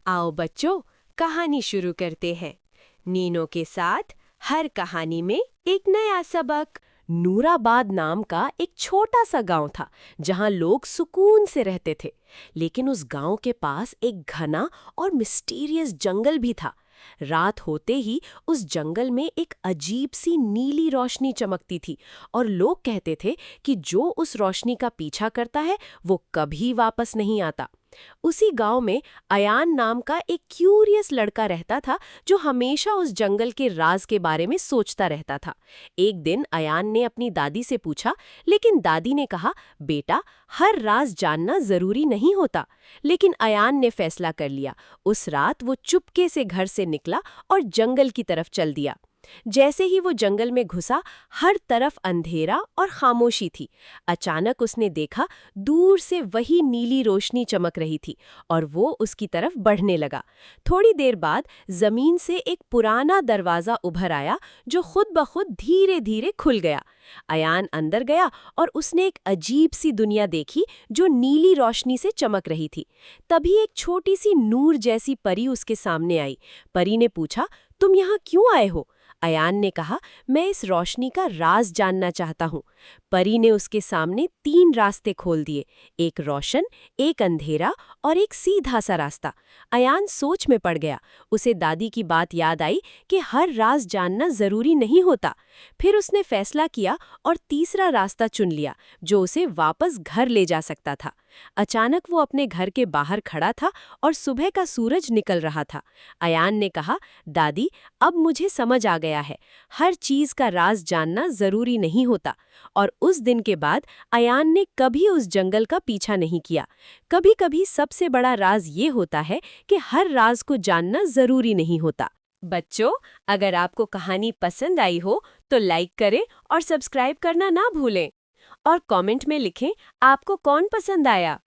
आओ बच्चों, कहानी शुरू करते हैं। नीनो के साथ हर कहानी में एक नया सबक। नूराबाद नाम का एक छोटा सा गांव था जहां लोग सुकून से रहते थे। लेकिन उस गांव के पास एक घना और मिस्टीरियस जंगल भी था। रात होते ही उस जंगल में एक अजीब सी नीली रोशनी चमकती थी और लोग कहते थे कि जो उस रोशनी का पीछा करता है वो कभी वापस नहीं आता। उसी गांव में अयान नाम का एक क्यूरियस लड़का रहता था जो हमेशा उस जंगल के राज के बारे में सोचता रहता था। एक दिन अयान ने अपनी दादी से पूछा, लेकिन दादी ने कहा, बेटा, हर राज जानना जरूरी नहीं होता। लेकिन अयान ने फैसला कर लिया। उस रात वो चुपके से घर से निकला और जंगल की तरफ चल दिया। जैसे ही वो जंगल में घुसा, हर तरफ अंधेरा और खामोशी थी। अचानक उसने देखा, दूर से वही नीली रोशनी चमक रही थी और वो उसकी तरफ बढ़ने लगा। थोड़ी देर बाद जमीन से एक पुराना दरवाजा उभर आया जो खुद ब खुद धीरे धीरे खुल गया। अयान अंदर गया और उसने एक अजीब सी दुनिया देखी जो नीली रोशनी से चमक रही थी। तभी एक छोटी सी नूर जैसी परी उसके सामने आई। परी ने पूछा, तुम यहाँ क्यों आए हो? अयान ने कहा, मैं इस रोशनी का राज जानना चाहता हूँ। परी ने उसके सामने 3 रास्ते खोल दिए, एक रोशन, एक अंधेरा और एक सीधा सा रास्ता। अयान सोच में पड़ गया। उसे दादी की बात याद आई कि हर राज जानना जरूरी नहीं होता। फिर उसने फैसला किया और तीसरा रास्ता चुन लिया जो उसे वापस घर ले जा सकता था। अचानक वो अपने घर के बाहर खड़ा था और सुबह का सूरज निकल रहा था। अयान ने कहा, दादी, अब मुझे समझ आ गया है, हर चीज का राज जानना जरूरी नहीं होता। और उस दिन के बाद अयान ने कभी उस जंगल का पीछा नहीं किया। कभी-कभी सबसे बड़ा राज ये होता है कि हर राज को जानना जरूरी नहीं होता। बच्चों, अगर आपको कहानी पसंद आई हो तो लाइक करें और सब्सक्राइब करना ना भूलें। और कमेंट में लिखें आपको कौन पसंद आया।